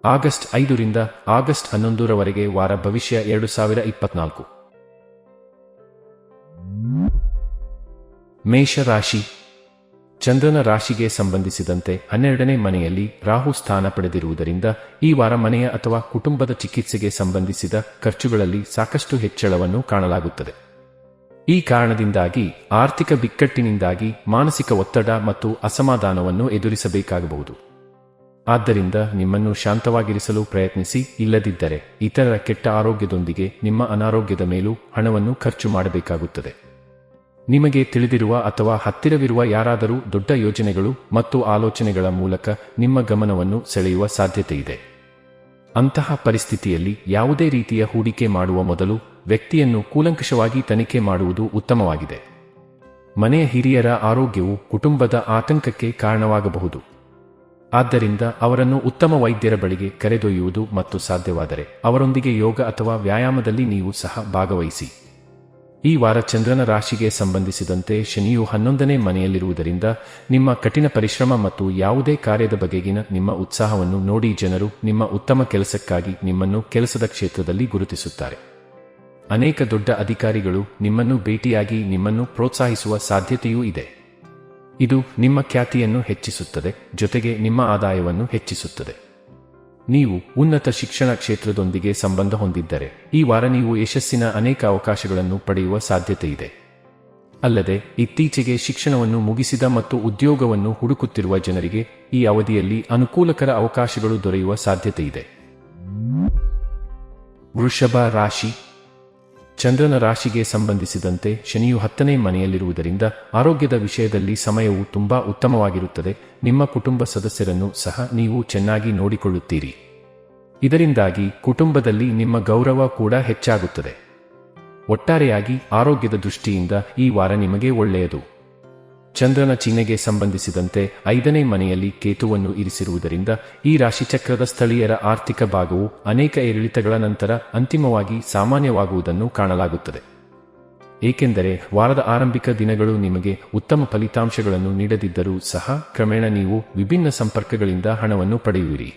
August 5 ರಿಂದ August 11 ವಾರ ಭವಿಷ್ಯ 2024. ಮೇಷ ರಾಶಿ. ಚಂದ್ರನ ರಾಶಿಗೆ ಸಂಬಂಧಿಸಿದಂತೆ 12ನೇ ಮನೆಯಲ್ಲಿ ರಾಹು ಸ್ಥಾನ ಪಡೆದಿರುವುದರಿಂದ ಈ ವಾರ ಮನೆಯ ಅಥವಾ ಕುಟುಂಬದ ಚಿಕಿತ್ಸೆಗೆ ಸಂಬಂಧಿಸಿದ ಖರ್ಚುಗಳಲ್ಲಿ ಸಾಕಷ್ಟು ಹೆಚ್ಚಳವನ್ನು ಕಾಣಲಾಗುತ್ತದೆ. ಈ ಕಾರಣದಿಂದಾಗಿ ಆರ್ಥಿಕ ಬಿಕ್ಕಟ್ಟಿನಿಂದಾಗಿ ಮಾನಸಿಕ ಒತ್ತಡ ಮತ್ತು ಅಸಮಾಧಾನವನ್ನು ಎದುರಿಸಬೇಕಾಗಬಹುದು. ಆದ್ದರಿಂದ ನಿಮ್ಮನ್ನು ಶಾಂತವಾಗಿರಿಸಲು ಪ್ರಯತ್ನಿಸಿ, ಇಲ್ಲದಿದ್ದರೆ ಇತರರ ಕೆಟ್ಟ ಆರೋಗ್ಯದೊಂದಿಗೆ ನಿಮ್ಮ ಅನಾರೋಗ್ಯದ ಮೇಲೂ ಹಣವನ್ನು ಖರ್ಚು ಮಾಡಬೇಕಾಗುತ್ತದೆ. ನಿಮಗೆ ತಿಳಿದಿರುವ ಅಥವಾ ಹತ್ತಿರವಿರುವ ಯಾರಾದರೂ ದೊಡ್ಡ ಯೋಜನೆಗಳು ಮತ್ತು ಆಲೋಚನೆಗಳ ಮೂಲಕ ನಿಮ್ಮ ಗಮನವನ್ನು ಸೆಳೆಯುವ ಸಾಧ್ಯತೆಯಿದೆ. ಅಂತಹ ಪರಿಸ್ಥಿತಿಯಲ್ಲಿ ಯಾವುದೇ ರೀತಿಯ ಹೂಡಿಕೆ ಮಾಡುವ ಮೊದಲು ವ್ಯಕ್ತಿಯನ್ನು ಕೂಲಂಕಷವಾಗಿ ತನಿಖೆ ಮಾಡುವುದು ಉತ್ತಮವಾಗಿದೆ. ಮನೆಯ ಹಿರಿಯರ ಆರೋಗ್ಯವು ಕುಟುಂಬದ ಆತಂಕಕ್ಕೆ ಕಾರಣವಾಗಬಹುದು. ಆದ್ದರಿಂದ ಅವರನ್ನು ಉತ್ತಮ ವೈದ್ಯರ ಬಳಿಗೆ ಕರೆದೊಯ್ಯುವುದು ಮತ್ತು ಸಾಧ್ಯವಾದರೆ ಅವರೊಂದಿಗೆ ಯೋಗ ಅಥವಾ ವ್ಯಾಯಾಮದಲ್ಲಿ ನೀವು ಸಹ ಭಾಗವಹಿಸಿ. ಈ ವಾರ ಚಂದ್ರನ ರಾಶಿಗೆ ಸಂಬಂಧಿಸಿದಂತೆ ಶನಿಯು 11ನೇ ಮನೆಯಲ್ಲಿರುವುದರಿಂದ ನಿಮ್ಮ ಕಠಿಣ ಪರಿಶ್ರಮ ಮತ್ತು ಯಾವುದೇ ಕಾರ್ಯದ ಬಗೆಗಿನ ನಿಮ್ಮ ಉತ್ಸಾಹವನ್ನು ನೋಡಿ ಜನರು ನಿಮ್ಮ ಉತ್ತಮ ಕೆಲಸಕ್ಕಾಗಿ ನಿಮ್ಮನ್ನು ಕೆಲಸದ ಕ್ಷೇತ್ರದಲ್ಲಿ ಗುರುತಿಸುತ್ತಾರೆ. ಅನೇಕ ದೊಡ್ಡ ಅಧಿಕಾರಿಗಳು ನಿಮ್ಮನ್ನು ಭೇಟಿಯಾಗಿ ನಿಮ್ಮನ್ನು ಪ್ರೋತ್ಸಾಹಿಸುವ ಸಾಧ್ಯತೆಯೂ ಇದೆ. ಇದು ನಿಮ್ಮ ಖ್ಯಾತಿಯನ್ನು ಹೆಚ್ಚಿಸುತ್ತದೆ, ಜೊತೆಗೆ ನಿಮ್ಮ ಆದಾಯವನ್ನು ಹೆಚ್ಚಿಸುತ್ತದೆ. ನೀವು ಉನ್ನತ ಶಿಕ್ಷಣ ಕ್ಷೇತ್ರದೊಂದಿಗೆ ಸಂಬಂಧ ಹೊಂದಿದ್ದರೆ ಈ ವಾರ ನೀವು ಯಶಸ್ಸಿನ ಅನೇಕ ಅವಕಾಶಗಳನ್ನು ಪಡೆಯುವ ಸಾಧ್ಯತೆಯಿದೆ. ಅಲ್ಲದೆ ಇತ್ತೀಚೆಗೆ ಶಿಕ್ಷಣವನ್ನು ಮುಗಿಸಿದ ಮತ್ತು ಉದ್ಯೋಗವನ್ನು ಹುಡುಕುತ್ತಿರುವ ಜನರಿಗೆ ಈ ಅವಧಿಯಲ್ಲಿ ಅನುಕೂಲಕರ ಅವಕಾಶಗಳು ದೊರೆಯುವ ಸಾಧ್ಯತೆಯಿದೆ. ವೃಷಭ ರಾಶಿ. ಚಂದ್ರನ ರಾಶಿಗೆ ಸಂಬಂಧಿಸಿದಂತೆ ಶನಿಯು 10ನೇ ಮನೆಯಲ್ಲಿರುವುದರಿಂದ ಆರೋಗ್ಯದ ವಿಷಯದಲ್ಲಿ ಸಮಯವು ತುಂಬಾ ಉತ್ತಮವಾಗಿರುತ್ತದೆ. ನಿಮ್ಮ ಕುಟುಂಬ ಸದಸ್ಯರನ್ನು ಸಹ ನೀವು ಚೆನ್ನಾಗಿ ನೋಡಿಕೊಳ್ಳುತ್ತೀರಿ. ಇದರಿಂದಾಗಿ ಕುಟುಂಬದಲ್ಲಿ ನಿಮ್ಮ ಗೌರವ ಕೂಡ ಹೆಚ್ಚಾಗುತ್ತದೆ. ಒಟ್ಟಾರೆಯಾಗಿ ಆರೋಗ್ಯದ ದೃಷ್ಟಿಯಿಂದ ಈ ವಾರ ನಿಮಗೆ ಒಳ್ಳೆಯದು. ಚಂದ್ರನ ಚಿಹ್ನೆಗೆ ಸಂಬಂಧಿಸಿದಂತೆ 5ನೇ ಮನೆಯಲ್ಲಿ ಕೇತುವನ್ನು ಇರಿಸಿರುವುದರಿಂದ ಈ ರಾಶಿಚಕ್ರದ ಸ್ಥಳೀಯರ ಆರ್ಥಿಕ ಭಾಗವು ಅನೇಕ ಏರಿಳಿತಗಳ ನಂತರ ಅಂತಿಮವಾಗಿ ಸಾಮಾನ್ಯವಾಗುವುದನ್ನು ಕಾಣಲಾಗುತ್ತದೆ. ಏಕೆಂದರೆ ವಾರದ ಆರಂಭಿಕ ದಿನಗಳು ನಿಮಗೆ ಉತ್ತಮ ಫಲಿತಾಂಶಗಳನ್ನು ನೀಡದಿದ್ದರೂ ಸಹ ಕ್ರಮೇಣ ನೀವು ವಿಭಿನ್ನ ಸಂಪರ್ಕಗಳಿಂದ ಹಣವನ್ನು ಪಡೆಯುವಿರಿ.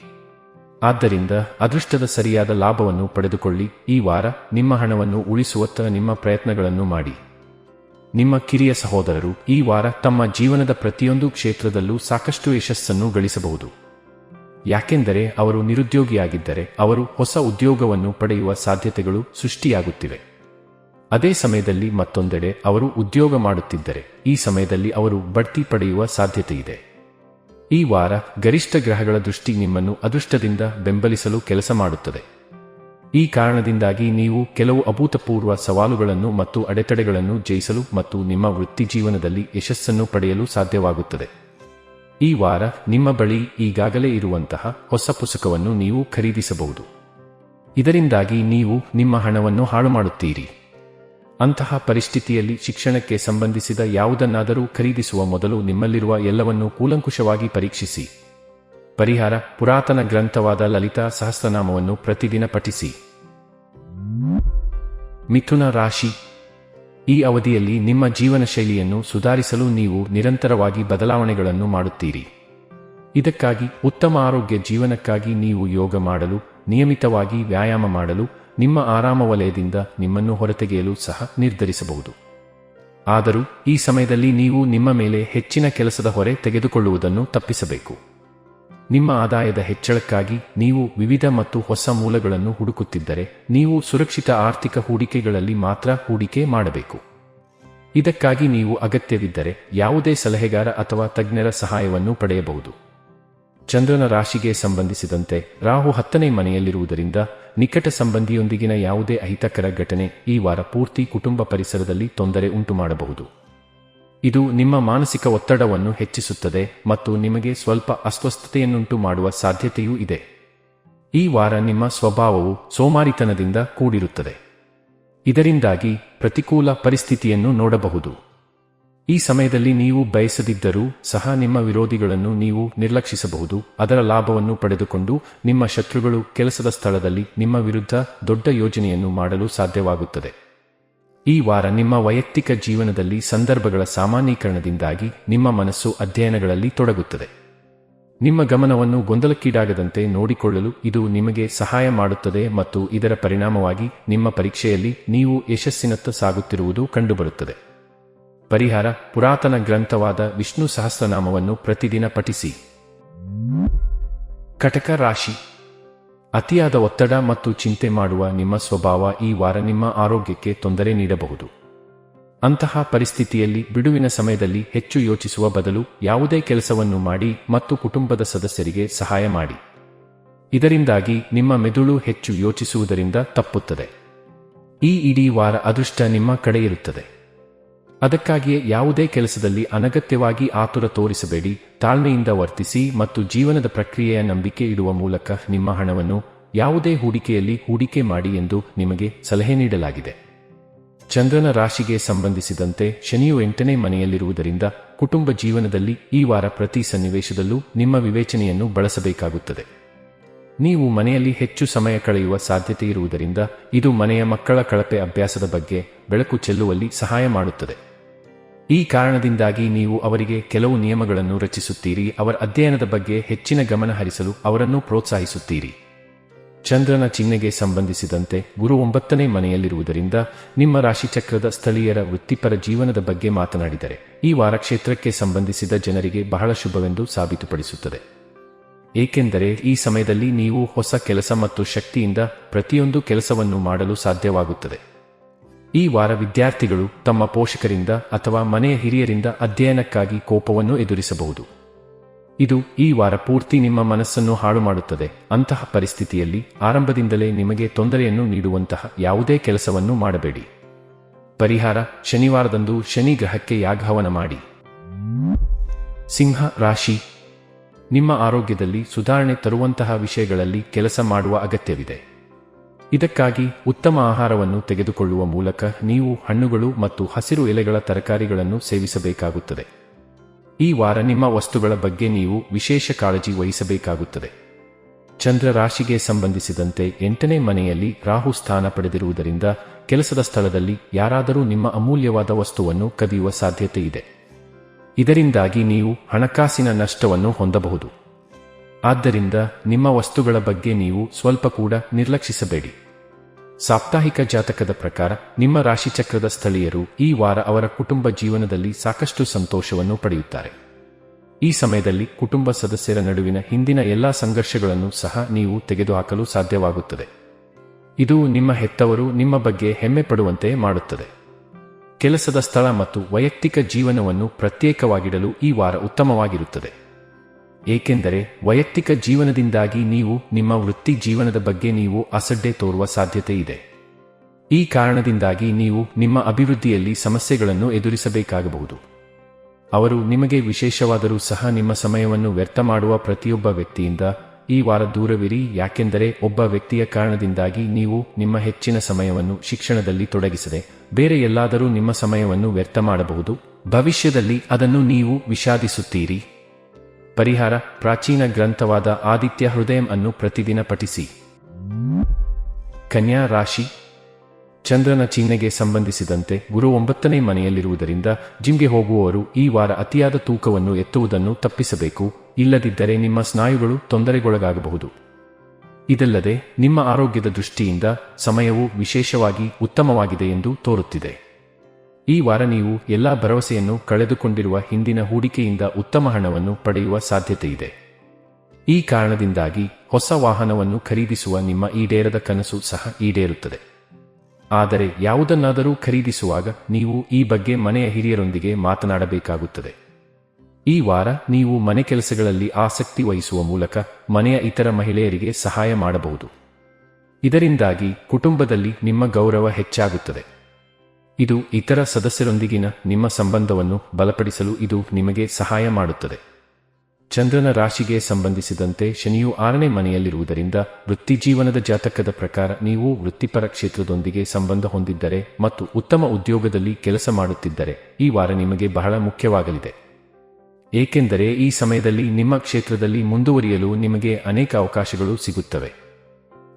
ಆದ್ದರಿಂದ ಅದೃಷ್ಟದ ಸರಿಯಾದ ಲಾಭವನ್ನು ಪಡೆದುಕೊಳ್ಳಿ. ಈ ವಾರ ನಿಮ್ಮ ಹಣವನ್ನು ಉಳಿಸುವತ್ತ ನಿಮ್ಮ ಪ್ರಯತ್ನಗಳನ್ನು ಮಾಡಿ. ನಿಮ್ಮ ಕಿರಿಯ ಸಹೋದರರು ಈ ವಾರ ತಮ್ಮ ಜೀವನದ ಪ್ರತಿಯೊಂದು ಕ್ಷೇತ್ರದಲ್ಲೂ ಸಾಕಷ್ಟು ಯಶಸ್ಸನ್ನು ಗಳಿಸಬಹುದು. ಯಾಕೆಂದರೆ ಅವರು ನಿರುದ್ಯೋಗಿಯಾಗಿದ್ದರೆ ಅವರು ಹೊಸ ಉದ್ಯೋಗವನ್ನು ಪಡೆಯುವ ಸಾಧ್ಯತೆಗಳು ಸೃಷ್ಟಿಯಾಗುತ್ತಿವೆ. ಅದೇ ಸಮಯದಲ್ಲಿ ಮತ್ತೊಂದೆಡೆ ಅವರು ಉದ್ಯೋಗ ಮಾಡುತ್ತಿದ್ದರೆ ಈ ಸಮಯದಲ್ಲಿ ಅವರು ಬಡ್ತಿ ಪಡೆಯುವ ಸಾಧ್ಯತೆಯಿದೆ. ಈ ವಾರ ಗರಿಷ್ಠ ಗ್ರಹಗಳ ದೃಷ್ಟಿ ನಿಮ್ಮನ್ನು ಅದೃಷ್ಟದಿಂದ ಬೆಂಬಲಿಸಲು ಕೆಲಸ ಮಾಡುತ್ತದೆ. ಈ ಕಾರಣದಿಂದಾಗಿ ನೀವು ಕೆಲವು ಅಭೂತಪೂರ್ವ ಸವಾಲುಗಳನ್ನು ಮತ್ತು ಅಡೆತಡೆಗಳನ್ನು ಜಯಿಸಲು ಮತ್ತು ನಿಮ್ಮ ವೃತ್ತಿ ಜೀವನದಲ್ಲಿ ಯಶಸ್ಸನ್ನು ಪಡೆಯಲು ಸಾಧ್ಯವಾಗುತ್ತದೆ. ಈ ವಾರ ನಿಮ್ಮ ಬಳಿ ಈಗಾಗಲೇ ಇರುವಂತಹ ಹೊಸ ಪುಸ್ತಕವನ್ನು ನೀವು ಖರೀದಿಸಬಹುದು. ಇದರಿಂದಾಗಿ ನೀವು ನಿಮ್ಮ ಹಣವನ್ನು ಹಾಳು ಮಾಡುತ್ತೀರಿ. ಅಂತಹ ಪರಿಸ್ಥಿತಿಯಲ್ಲಿ ಶಿಕ್ಷಣಕ್ಕೆ ಸಂಬಂಧಿಸಿದ ಯಾವುದನ್ನಾದರೂ ಖರೀದಿಸುವ ಮೊದಲು ನಿಮ್ಮಲ್ಲಿರುವ ಎಲ್ಲವನ್ನೂ ಕೂಲಂಕುಷವಾಗಿ ಪರೀಕ್ಷಿಸಿ. ಪರಿಹಾರ: ಪುರಾತನ ಗ್ರಂಥವಾದ ಲಲಿತಾ ಸಹಸ್ರನಾಮವನ್ನು ಪ್ರತಿದಿನ ಪಠಿಸಿ. ಮಿಥುನ ರಾಶಿ. ಈ ಅವಧಿಯಲ್ಲಿ ನಿಮ್ಮ ಜೀವನ ಶೈಲಿಯನ್ನು ಸುಧಾರಿಸಲು ನೀವು ನಿರಂತರವಾಗಿ ಬದಲಾವಣೆಗಳನ್ನು ಮಾಡುತ್ತೀರಿ. ಇದಕ್ಕಾಗಿ ಉತ್ತಮ ಆರೋಗ್ಯ ಜೀವನಕ್ಕಾಗಿ ನೀವು ಯೋಗ ಮಾಡಲು, ನಿಯಮಿತವಾಗಿ ವ್ಯಾಯಾಮ ಮಾಡಲು, ನಿಮ್ಮ ಆರಾಮ ವಲಯದಿಂದ ನಿಮ್ಮನ್ನು ಹೊರತೆಗೆಯಲು ಸಹ ನಿರ್ಧರಿಸಬಹುದು. ಆದರೂ ಈ ಸಮಯದಲ್ಲಿ ನೀವು ನಿಮ್ಮ ಮೇಲೆ ಹೆಚ್ಚಿನ ಕೆಲಸದ ಹೊರೆ ತೆಗೆದುಕೊಳ್ಳುವುದನ್ನು ತಪ್ಪಿಸಬೇಕು. ನಿಮ್ಮ ಆದಾಯದ ಹೆಚ್ಚಳಕ್ಕಾಗಿ ನೀವು ವಿವಿಧ ಮತ್ತು ಹೊಸ ಮೂಲಗಳನ್ನು ಹುಡುಕುತ್ತಿದ್ದರೆ ನೀವು ಸುರಕ್ಷಿತ ಆರ್ಥಿಕ ಹೂಡಿಕೆಗಳಲ್ಲಿ ಮಾತ್ರ ಹೂಡಿಕೆ ಮಾಡಬೇಕು. ಇದಕ್ಕಾಗಿ ನೀವು ಅಗತ್ಯವಿದ್ದರೆ ಯಾವುದೇ ಸಲಹೆಗಾರ ಅಥವಾ ತಜ್ಞರ ಸಹಾಯವನ್ನು ಪಡೆಯಬಹುದು. ಚಂದ್ರನ ರಾಶಿಗೆ ಸಂಬಂಧಿಸಿದಂತೆ ರಾಹು 10ನೇ ಮನೆಯಲ್ಲಿರುವುದರಿಂದ ನಿಕಟ ಸಂಬಂಧಿಯೊಂದಿಗಿನ ಯಾವುದೇ ಅಹಿತಕರ ಘಟನೆ ಈ ವಾರ ಪೂರ್ತಿ ಕುಟುಂಬ ಪರಿಸರದಲ್ಲಿ ತೊಂದರೆ ಉಂಟುಮಾಡಬಹುದು. ಇದು ನಿಮ್ಮ ಮಾನಸಿಕ ಒತ್ತಡವನ್ನು ಹೆಚ್ಚಿಸುತ್ತದೆ ಮತ್ತು ನಿಮಗೆ ಸ್ವಲ್ಪ ಅಸ್ವಸ್ಥತೆಯನ್ನುಂಟು ಮಾಡುವ ಸಾಧ್ಯತೆಯೂ ಇದೆ. ಈ ವಾರ ನಿಮ್ಮ ಸ್ವಭಾವವು ಸೋಮಾರಿತನದಿಂದ ಕೂಡಿರುತ್ತದೆ. ಇದರಿಂದಾಗಿ ಪ್ರತಿಕೂಲ ಪರಿಸ್ಥಿತಿಯನ್ನು ನೋಡಬಹುದು. ಈ ಸಮಯದಲ್ಲಿ ನೀವು ಬಯಸದಿದ್ದರೂ ಸಹ ನಿಮ್ಮ ವಿರೋಧಿಗಳನ್ನು ನೀವು ನಿರ್ಲಕ್ಷಿಸಬಹುದು. ಅದರ ಲಾಭವನ್ನು ಪಡೆದುಕೊಂಡು ನಿಮ್ಮ ಶತ್ರುಗಳು ಕೆಲಸದ ಸ್ಥಳದಲ್ಲಿ ನಿಮ್ಮ ವಿರುದ್ಧ ದೊಡ್ಡ ಯೋಜನೆಯನ್ನು ಮಾಡಲು ಸಾಧ್ಯವಾಗುತ್ತದೆ. ಈ ವಾರ ನಿಮ್ಮ ವೈಯಕ್ತಿಕ ಜೀವನದಲ್ಲಿ ಸಂದರ್ಭಗಳ ಸಾಮಾನ್ಯೀಕರಣದಿಂದಾಗಿ ನಿಮ್ಮ ಮನಸ್ಸು ಅಧ್ಯಯನಗಳಲ್ಲಿ ತೊಡಗುತ್ತದೆ. ನಿಮ್ಮ ಗಮನವನ್ನು ಗೊಂದಲಕ್ಕೀಡಾಗದಂತೆ ನೋಡಿಕೊಳ್ಳಲು ಇದು ನಿಮಗೆ ಸಹಾಯ ಮಾಡುತ್ತದೆ ಮತ್ತು ಇದರ ಪರಿಣಾಮವಾಗಿ ನಿಮ್ಮ ಪರೀಕ್ಷೆಯಲ್ಲಿ ನೀವು ಯಶಸ್ಸಿನತ್ತ ಸಾಗುತ್ತಿರುವುದು ಕಂಡುಬರುತ್ತದೆ. ಪರಿಹಾರ: ಪುರಾತನ ಗ್ರಂಥವಾದ ವಿಷ್ಣು ಸಹಸ್ರನಾಮವನ್ನು ಪ್ರತಿದಿನ ಪಠಿಸಿ. ಕಟಕ ರಾಶಿ. ಅತಿಯಾದ ಒತ್ತಡ ಮತ್ತು ಚಿಂತೆ ಮಾಡುವ ನಿಮ್ಮ ಸ್ವಭಾವ ಈ ವಾರ ನಿಮ್ಮ ಆರೋಗ್ಯಕ್ಕೆ ತೊಂದರೆ ನೀಡಬಹುದು. ಅಂತಹ ಪರಿಸ್ಥಿತಿಯಲ್ಲಿ ಬಿಡುವಿನ ಸಮಯದಲ್ಲಿ ಹೆಚ್ಚು ಯೋಚಿಸುವ ಬದಲು ಯಾವುದೇ ಕೆಲಸವನ್ನು ಮಾಡಿ ಮತ್ತು ಕುಟುಂಬದ ಸದಸ್ಯರಿಗೆ ಸಹಾಯ ಮಾಡಿ. ಇದರಿಂದಾಗಿ ನಿಮ್ಮ ಮೆದುಳು ಹೆಚ್ಚು ಯೋಚಿಸುವುದರಿಂದ ತಪ್ಪುತ್ತದೆ. ಈ ಇಡೀ ವಾರ ಅದೃಷ್ಟ ನಿಮ್ಮ ಕಡೆ ಇರುತ್ತದೆ. ಅದಕ್ಕಾಗಿಯೇ ಯಾವುದೇ ಕೆಲಸದಲ್ಲಿ ಅನಗತ್ಯವಾಗಿ ಆತುರ ತೋರಿಸಬೇಡಿ. ತಾಳ್ಮೆಯಿಂದ ವರ್ತಿಸಿ ಮತ್ತು ಜೀವನದ ಪ್ರಕ್ರಿಯೆಯ ನಂಬಿಕೆ ಇಡುವ ಮೂಲಕ ನಿಮ್ಮ ಹಣವನ್ನು ಯಾವುದೇ ಹೂಡಿಕೆಯಲ್ಲಿ ಹೂಡಿಕೆ ಮಾಡಿ ಎಂದು ನಿಮಗೆ ಸಲಹೆ ನೀಡಲಾಗಿದೆ. ಚಂದ್ರನ ರಾಶಿಗೆ ಸಂಬಂಧಿಸಿದಂತೆ ಶನಿಯು 8ನೇ ಮನೆಯಲ್ಲಿರುವುದರಿಂದ ಕುಟುಂಬ ಜೀವನದಲ್ಲಿ ಈ ವಾರ ಪ್ರತಿ ಸನ್ನಿವೇಶದಲ್ಲೂ ನಿಮ್ಮ ವಿವೇಚನೆಯನ್ನು ಬಳಸಬೇಕಾಗುತ್ತದೆ. ನೀವು ಮನೆಯಲ್ಲಿ ಹೆಚ್ಚು ಸಮಯ ಕಳೆಯುವ ಸಾಧ್ಯತೆ ಇರುವುದರಿಂದ ಇದು ಮನೆಯ ಮಕ್ಕಳ ಕಳಪೆ ಅಭ್ಯಾಸದ ಬಗ್ಗೆ ಬೆಳಕು ಚೆಲ್ಲುವಲ್ಲಿ ಸಹಾಯ ಮಾಡುತ್ತದೆ. ಈ ಕಾರಣದಿಂದಾಗಿ ನೀವು ಅವರಿಗೆ ಕೆಲವು ನಿಯಮಗಳನ್ನು ರಚಿಸುತ್ತೀರಿ, ಅವರ ಅಧ್ಯಯನದ ಬಗ್ಗೆ ಹೆಚ್ಚಿನ ಗಮನ ಹರಿಸಲು ಅವರನ್ನು ಪ್ರೋತ್ಸಾಹಿಸುತ್ತೀರಿ. ಚಂದ್ರನ ಚಿಹ್ನೆಗೆ ಸಂಬಂಧಿಸಿದಂತೆ ಗುರು 9ನೇ ಮನೆಯಲ್ಲಿರುವುದರಿಂದ ನಿಮ್ಮ ರಾಶಿಚಕ್ರದ ಸ್ಥಳೀಯರ ವೃತ್ತಿಪರ ಜೀವನದ ಬಗ್ಗೆ ಮಾತನಾಡಿದರೆ ಈ ವಾರ ಕ್ಷೇತ್ರಕ್ಕೆ ಸಂಬಂಧಿಸಿದ ಜನರಿಗೆ ಬಹಳ ಶುಭವೆಂದು ಸಾಬೀತುಪಡಿಸುತ್ತದೆ. ಏಕೆಂದರೆ ಈ ಸಮಯದಲ್ಲಿ ನೀವು ಹೊಸ ಕೆಲಸ ಮತ್ತು ಶಕ್ತಿಯಿಂದ ಪ್ರತಿಯೊಂದು ಕೆಲಸವನ್ನು ಮಾಡಲು ಸಾಧ್ಯವಾಗುತ್ತದೆ. ಈ ವಾರ ವಿದ್ಯಾರ್ಥಿಗಳು ತಮ್ಮ ಪೋಷಕರಿಂದ ಅಥವಾ ಮನೆಯ ಹಿರಿಯರಿಂದ ಅಧ್ಯಯನಕ್ಕಾಗಿ ಕೋಪವನ್ನು ಎದುರಿಸಬಹುದು. ಇದು ಈ ವಾರ ಪೂರ್ತಿ ನಿಮ್ಮ ಮನಸ್ಸನ್ನು ಹಾಳು ಮಾಡುತ್ತದೆ. ಅಂತಹ ಪರಿಸ್ಥಿತಿಯಲ್ಲಿ ಆರಂಭದಿಂದಲೇ ನಿಮಗೆ ತೊಂದರೆಯನ್ನು ನೀಡುವಂತಹ ಯಾವುದೇ ಕೆಲಸವನ್ನು ಮಾಡಬೇಡಿ. ಪರಿಹಾರ: ಶನಿವಾರದಂದು ಶನಿ ಗ್ರಹಕ್ಕೆ ಯಾಗಹವನ ಮಾಡಿ. ಸಿಂಹ ರಾಶಿ. ನಿಮ್ಮ ಆರೋಗ್ಯದಲ್ಲಿ ಸುಧಾರಣೆ ತರುವಂತಹ ವಿಷಯಗಳಲ್ಲಿ ಕೆಲಸ ಮಾಡುವ ಅಗತ್ಯವಿದೆ. ಇದಕ್ಕಾಗಿ ಉತ್ತಮ ಆಹಾರವನ್ನು ತೆಗೆದುಕೊಳ್ಳುವ ಮೂಲಕ ನೀವು ಹಣ್ಣುಗಳು ಮತ್ತು ಹಸಿರು ಎಲೆಗಳ ತರಕಾರಿಗಳನ್ನು ಸೇವಿಸಬೇಕಾಗುತ್ತದೆ. ಈ ವಾರ ನಿಮ್ಮ ವಸ್ತುಗಳ ಬಗ್ಗೆ ನೀವು ವಿಶೇಷ ಕಾಳಜಿ ವಹಿಸಬೇಕಾಗುತ್ತದೆ. ಚಂದ್ರ ರಾಶಿಗೆ ಸಂಬಂಧಿಸಿದಂತೆ 8ನೇ ಮನೆಯಲ್ಲಿ ರಾಹು ಸ್ಥಾನ ಪಡೆದಿರುವುದರಿಂದ ಕೆಲಸದ ಸ್ಥಳದಲ್ಲಿ ಯಾರಾದರೂ ನಿಮ್ಮ ಅಮೂಲ್ಯವಾದ ವಸ್ತುವನ್ನು ಕದಿಯುವ ಸಾಧ್ಯತೆ ಇದೆ. ಇದರಿಂದಾಗಿ ನೀವು ಹಣಕಾಸಿನ ನಷ್ಟವನ್ನು ಹೊಂದಬಹುದು. ಆದ್ದರಿಂದ ನಿಮ್ಮ ವಸ್ತುಗಳ ಬಗ್ಗೆ ನೀವು ಸ್ವಲ್ಪ ಕೂಡ ನಿರ್ಲಕ್ಷಿಸಬೇಡಿ. ಸಾಪ್ತಾಹಿಕ ಜಾತಕದ ಪ್ರಕಾರ ನಿಮ್ಮ ರಾಶಿಚಕ್ರದ ಸ್ಥಳೀಯರು ಈ ವಾರ ಅವರ ಕುಟುಂಬ ಜೀವನದಲ್ಲಿ ಸಾಕಷ್ಟು ಸಂತೋಷವನ್ನು ಪಡೆಯುತ್ತಾರೆ. ಈ ಸಮಯದಲ್ಲಿ ಕುಟುಂಬ ಸದಸ್ಯರ ನಡುವಿನ ಹಿಂದಿನ ಎಲ್ಲಾ ಸಂಘರ್ಷಗಳನ್ನು ಸಹ ನೀವು ತೆಗೆದುಹಾಕಲು ಸಾಧ್ಯವಾಗುತ್ತದೆ. ಇದು ನಿಮ್ಮ ಹೆತ್ತವರು ನಿಮ್ಮ ಬಗ್ಗೆ ಹೆಮ್ಮೆ ಪಡುವಂತೆ ಮಾಡುತ್ತದೆ. ಕೆಲಸದ ಸ್ಥಳ ಮತ್ತು ವೈಯಕ್ತಿಕ ಜೀವನವನ್ನು ಪ್ರತ್ಯೇಕವಾಗಿಡಲು ಈ ವಾರ ಉತ್ತಮವಾಗಿರುತ್ತದೆ. ಏಕೆಂದರೆ ವೈಯಕ್ತಿಕ ಜೀವನದಿಂದಾಗಿ ನೀವು ನಿಮ್ಮ ವೃತ್ತಿ ಜೀವನದ ಬಗ್ಗೆ ನೀವು ಅಸಡ್ಡೆ ತೋರುವ ಸಾಧ್ಯತೆ ಇದೆ. ಈ ಕಾರಣದಿಂದಾಗಿ ನೀವು ನಿಮ್ಮ ಅಭಿವೃದ್ಧಿಯಲ್ಲಿ ಸಮಸ್ಯೆಗಳನ್ನು ಎದುರಿಸಬೇಕಾಗಬಹುದು. ಅವರು ನಿಮಗೆ ವಿಶೇಷವಾದರೂ ಸಹ ನಿಮ್ಮ ಸಮಯವನ್ನು ವ್ಯರ್ಥ ಮಾಡುವ ಪ್ರತಿಯೊಬ್ಬ ವ್ಯಕ್ತಿಯಿಂದ ಈ ವಾರ ದೂರವಿರಿ. ಯಾಕೆಂದರೆ ಒಬ್ಬ ವ್ಯಕ್ತಿಯ ಕಾರಣದಿಂದಾಗಿ ನೀವು ನಿಮ್ಮ ಹೆಚ್ಚಿನ ಸಮಯವನ್ನು ಶಿಕ್ಷಣದಲ್ಲಿ ತೊಡಗಿಸದೆ ಬೇರೆ ಎಲ್ಲಾದರೂ ನಿಮ್ಮ ಸಮಯವನ್ನು ವ್ಯರ್ಥ ಮಾಡಬಹುದು. ಭವಿಷ್ಯದಲ್ಲಿ ಅದನ್ನು ನೀವು ವಿಷಾದಿಸುತ್ತೀರಿ. ಪರಿಹಾರ: ಪ್ರಾಚೀನ ಗ್ರಂಥವಾದ ಆದಿತ್ಯ ಹೃದಯಂ ಅನ್ನು ಪ್ರತಿದಿನ ಪಠಿಸಿ. ಕನ್ಯಾ ರಾಶಿ. ಚಂದ್ರನ ಚಿಹ್ನೆಗೆ ಸಂಬಂಧಿಸಿದಂತೆ ಗುರು 9ನೇ ಮನೆಯಲ್ಲಿರುವುದರಿಂದ ಜಿಮ್ಗೆ ಹೋಗುವವರು ಈ ವಾರ ಅತಿಯಾದ ತೂಕವನ್ನು ಎತ್ತುವುದನ್ನು ತಪ್ಪಿಸಬೇಕು. ಇಲ್ಲದಿದ್ದರೆ ನಿಮ್ಮ ಸ್ನಾಯುಗಳು ತೊಂದರೆಗೊಳಗಾಗಬಹುದು. ಇದಲ್ಲದೆ ನಿಮ್ಮ ಆರೋಗ್ಯದ ದೃಷ್ಟಿಯಿಂದ ಸಮಯವು ವಿಶೇಷವಾಗಿ ಉತ್ತಮವಾಗಿದೆ ಎಂದು ತೋರುತ್ತಿದೆ. ಈ ವಾರ ನೀವು ಎಲ್ಲಾ ಭರವಸೆಯನ್ನು ಕಳೆದುಕೊಂಡಿರುವ ಹಿಂದಿನ ಹೂಡಿಕೆಯಿಂದ ಉತ್ತಮ ಹಣವನ್ನು ಪಡೆಯುವ ಸಾಧ್ಯತೆಯಿದೆ. ಈ ಕಾರಣದಿಂದಾಗಿ ಹೊಸ ವಾಹನವನ್ನು ಖರೀದಿಸುವ ನಿಮ್ಮ ಈಡೇರದ ಕನಸು ಸಹ ಈಡೇರುತ್ತದೆ. ಆದರೆ ಯಾವುದನ್ನಾದರೂ ಖರೀದಿಸುವಾಗ ನೀವು ಈ ಬಗ್ಗೆ ಮನೆಯ ಹಿರಿಯರೊಂದಿಗೆ ಮಾತನಾಡಬೇಕಾಗುತ್ತದೆ. ಈ ವಾರ ನೀವು ಮನೆ ಕೆಲಸಗಳಲ್ಲಿ ಆಸಕ್ತಿ ವಹಿಸುವ ಮೂಲಕ ಮನೆಯ ಇತರ ಮಹಿಳೆಯರಿಗೆ ಸಹಾಯ ಮಾಡಬಹುದು. ಇದರಿಂದಾಗಿ ಕುಟುಂಬದಲ್ಲಿ ನಿಮ್ಮ ಗೌರವ ಹೆಚ್ಚಾಗುತ್ತದೆ. ಇದು ಇತರ ಸದಸ್ಯರೊಂದಿಗಿನ ನಿಮ್ಮ ಸಂಬಂಧವನ್ನು ಬಲಪಡಿಸಲು ಇದು ನಿಮಗೆ ಸಹಾಯ ಮಾಡುತ್ತದೆ. ಚಂದ್ರನ ರಾಶಿಗೆ ಸಂಬಂಧಿಸಿದಂತೆ ಶನಿಯು 6ನೇ ಮನೆಯಲ್ಲಿರುವುದರಿಂದ ವೃತ್ತಿಜೀವನದ ಜಾತಕದ ಪ್ರಕಾರ ನೀವು ವೃತ್ತಿಪರ ಕ್ಷೇತ್ರದೊಂದಿಗೆ ಸಂಬಂಧ ಹೊಂದಿದ್ದರೆ ಮತ್ತು ಉತ್ತಮ ಉದ್ಯೋಗದಲ್ಲಿ ಕೆಲಸ ಮಾಡುತ್ತಿದ್ದರೆ ಈ ವಾರ ನಿಮಗೆ ಬಹಳ ಮುಖ್ಯವಾಗಲಿದೆ. ಏಕೆಂದರೆ ಈ ಸಮಯದಲ್ಲಿ ನಿಮ್ಮ ಕ್ಷೇತ್ರದಲ್ಲಿ ಮುಂದುವರಿಯಲು ನಿಮಗೆ ಅನೇಕ ಅವಕಾಶಗಳು ಸಿಗುತ್ತವೆ.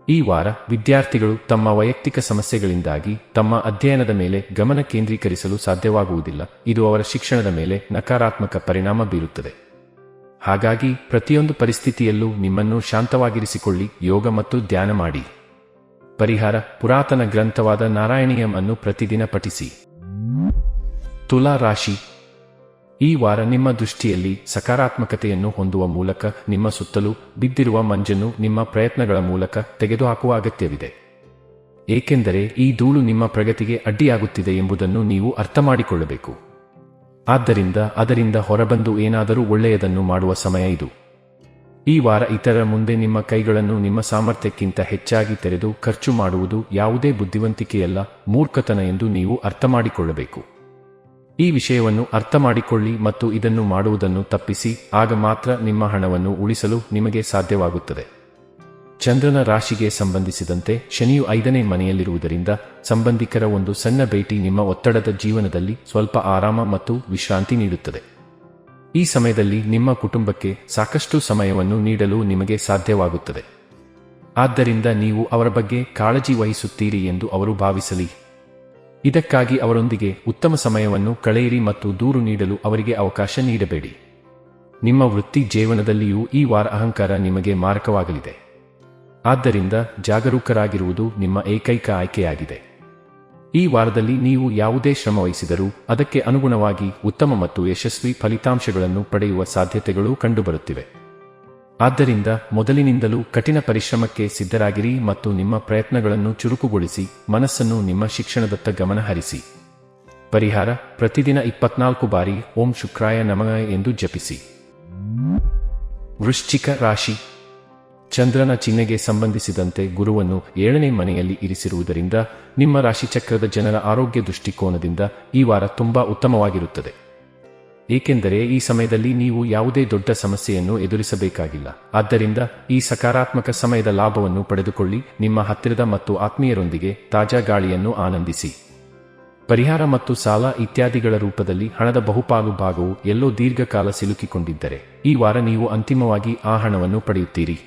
ಈ ವಾರ ವಿದ್ಯಾರ್ಥಿಗಳು ತಮ್ಮ ವೈಯಕ್ತಿಕ ಸಮಸ್ಯೆಗಳಿಂದಾಗಿ ತಮ್ಮ ಅಧ್ಯಯನದ ಮೇಲೆ ಗಮನ ಕೇಂದ್ರೀಕರಿಸಲು ಸಾಧ್ಯವಾಗುವುದಿಲ್ಲ. ಇದು ಅವರ ಶಿಕ್ಷಣದ ಮೇಲೆ ನಕಾರಾತ್ಮಕ ಪರಿಣಾಮ ಬೀರುತ್ತದೆ. ಹಾಗಾಗಿ ಪ್ರತಿಯೊಂದು ಪರಿಸ್ಥಿತಿಯಲ್ಲೂ ನಿಮ್ಮನ್ನು ಶಾಂತವಾಗಿರಿಸಿಕೊಳ್ಳಿ, ಯೋಗ ಮತ್ತು ಧ್ಯಾನ ಮಾಡಿ. ಪರಿಹಾರ: ಪುರಾತನ ಗ್ರಂಥವಾದ ನಾರಾಯಣೀಯಂ ಅನ್ನು ಪ್ರತಿದಿನ ಪಠಿಸಿ. ತುಲಾ ರಾಶಿ. ಈ ವಾರ ನಿಮ್ಮ ದೃಷ್ಟಿಯಲ್ಲಿ ಸಕಾರಾತ್ಮಕತೆಯನ್ನು ಹೊಂದುವ ಮೂಲಕ ನಿಮ್ಮ ಸುತ್ತಲೂ ಬಿದ್ದಿರುವ ಮಂಜನ್ನು ನಿಮ್ಮ ಪ್ರಯತ್ನಗಳ ಮೂಲಕ ತೆಗೆದುಹಾಕುವ ಅಗತ್ಯವಿದೆ. ಏಕೆಂದರೆ ಈ ಧೂಳು ನಿಮ್ಮ ಪ್ರಗತಿಗೆ ಅಡ್ಡಿಯಾಗುತ್ತಿದೆ ಎಂಬುದನ್ನು ನೀವು ಅರ್ಥಮಾಡಿಕೊಳ್ಳಬೇಕು. ಆದ್ದರಿಂದ ಅದರಿಂದ ಹೊರಬಂದು ಏನಾದರೂ ಒಳ್ಳೆಯದನ್ನು ಮಾಡುವ ಸಮಯ ಇದು. ಈ ವಾರ ಇತರರ ಮುಂದೆ ನಿಮ್ಮ ಕೈಗಳನ್ನು ನಿಮ್ಮ ಸಾಮರ್ಥ್ಯಕ್ಕಿಂತ ಹೆಚ್ಚಾಗಿ ತೆರೆದು ಖರ್ಚು ಮಾಡುವುದು ಯಾವುದೇ ಬುದ್ಧಿವಂತಿಕೆಯಲ್ಲ, ಮೂರ್ಖತನ ಎಂದು ನೀವು ಅರ್ಥಮಾಡಿಕೊಳ್ಳಬೇಕು. ಈ ವಿಷಯವನ್ನು ಅರ್ಥಮಾಡಿಕೊಳ್ಳಿ ಮತ್ತು ಇದನ್ನು ಮಾಡುವುದನ್ನು ತಪ್ಪಿಸಿ, ಆಗ ಮಾತ್ರ ನಿಮ್ಮ ಹಣವನ್ನು ಉಳಿಸಲು ನಿಮಗೆ ಸಾಧ್ಯವಾಗುತ್ತದೆ. ಚಂದ್ರನ ರಾಶಿಗೆ ಸಂಬಂಧಿಸಿದಂತೆ ಶನಿಯು 5ನೇ ಮನೆಯಲ್ಲಿರುವುದರಿಂದ ಸಂಬಂಧಿಕರ ಒಂದು ಸಣ್ಣ ಭೇಟಿ ನಿಮ್ಮ ಒತ್ತಡದ ಜೀವನದಲ್ಲಿ ಸ್ವಲ್ಪ ಆರಾಮ ಮತ್ತು ವಿಶ್ರಾಂತಿ ನೀಡುತ್ತದೆ. ಈ ಸಮಯದಲ್ಲಿ ನಿಮ್ಮ ಕುಟುಂಬಕ್ಕೆ ಸಾಕಷ್ಟು ಸಮಯವನ್ನು ನೀಡಲು ನಿಮಗೆ ಸಾಧ್ಯವಾಗುತ್ತದೆ. ಆದ್ದರಿಂದ ನೀವು ಅವರ ಬಗ್ಗೆ ಕಾಳಜಿ ವಹಿಸುತ್ತೀರಿ ಎಂದು ಅವರು ಭಾವಿಸಲಿ. ಇದಕ್ಕಾಗಿ ಅವರೊಂದಿಗೆ ಉತ್ತಮ ಸಮಯವನ್ನು ಕಳೆಯಿರಿ ಮತ್ತು ದೂರು ನೀಡಲು ಅವರಿಗೆ ಅವಕಾಶ ನೀಡಬೇಡಿ. ನಿಮ್ಮ ವೃತ್ತಿ ಜೀವನದಲ್ಲಿಯೂ ಈ ವಾರ ಅಹಂಕಾರ ನಿಮಗೆ ಮಾರಕವಾಗಲಿದೆ. ಆದ್ದರಿಂದ ಜಾಗರೂಕರಾಗಿರುವುದು ನಿಮ್ಮ ಏಕೈಕ ಆಯ್ಕೆಯಾಗಿದೆ. ಈ ವಾರದಲ್ಲಿ ನೀವು ಯಾವುದೇ ಶ್ರಮವಹಿಸಿದರೂ ಅದಕ್ಕೆ ಅನುಗುಣವಾಗಿ ಉತ್ತಮ ಮತ್ತು ಯಶಸ್ವಿ ಫಲಿತಾಂಶಗಳನ್ನು ಪಡೆಯುವ ಸಾಧ್ಯತೆಗಳು ಕಂಡುಬರುತ್ತಿವೆ. ಆದ್ದರಿಂದ ಮೊದಲಿನಿಂದಲೂ ಕಠಿಣ ಪರಿಶ್ರಮಕ್ಕೆ ಸಿದ್ಧರಾಗಿರಿ ಮತ್ತು ನಿಮ್ಮ ಪ್ರಯತ್ನಗಳನ್ನು ಚುರುಕುಗೊಳಿಸಿ ಮನಸ್ಸನ್ನು ನಿಮ್ಮ ಶಿಕ್ಷಣದತ್ತ ಗಮನ ಹರಿಸಿ. ಪರಿಹಾರ: ಪ್ರತಿದಿನ 24 ಬಾರಿ ಓಂ ಶುಕ್ರಾಯ ನಮಃ ಎಂದು ಜಪಿಸಿ. ವೃಶ್ಚಿಕ ರಾಶಿ. ಚಂದ್ರನ ಚಿಹ್ನೆಗೆ ಸಂಬಂಧಿಸಿದಂತೆ ಗುರುವನ್ನು 7ನೇ ಮನೆಯಲ್ಲಿ ಇರಿಸಿರುವುದರಿಂದ ನಿಮ್ಮ ರಾಶಿಚಕ್ರದ ಜನರ ಆರೋಗ್ಯ ದೃಷ್ಟಿಕೋನದಿಂದ ಈ ವಾರ ತುಂಬಾ ಉತ್ತಮವಾಗಿರುತ್ತದೆ. ಏಕೆಂದರೆ ಈ ಸಮಯದಲ್ಲಿ ನೀವು ಯಾವುದೇ ದೊಡ್ಡ ಸಮಸ್ಯೆಯನ್ನು ಎದುರಿಸಬೇಕಾಗಿಲ್ಲ. ಆದ್ದರಿಂದ ಈ ಸಕಾರಾತ್ಮಕ ಸಮಯದ ಲಾಭವನ್ನು ಪಡೆದುಕೊಳ್ಳಿ. ನಿಮ್ಮ ಹತ್ತಿರದ ಮತ್ತು ಆತ್ಮೀಯರೊಂದಿಗೆ ತಾಜಾ ಗಾಳಿಯನ್ನು ಆನಂದಿಸಿ. ಪರಿಹಾರ ಮತ್ತು ಸಾಲ ಇತ್ಯಾದಿಗಳ ರೂಪದಲ್ಲಿ ಹಣದ ಬಹುಪಾಲು ಭಾಗವು ಎಲ್ಲೋ ದೀರ್ಘಕಾಲ ಸಿಲುಕಿಕೊಂಡಿದ್ದರೆ ಈ ವಾರ ನೀವು ಅಂತಿಮವಾಗಿ ಆ ಹಣವನ್ನು ಪಡೆಯುತ್ತೀರಿ.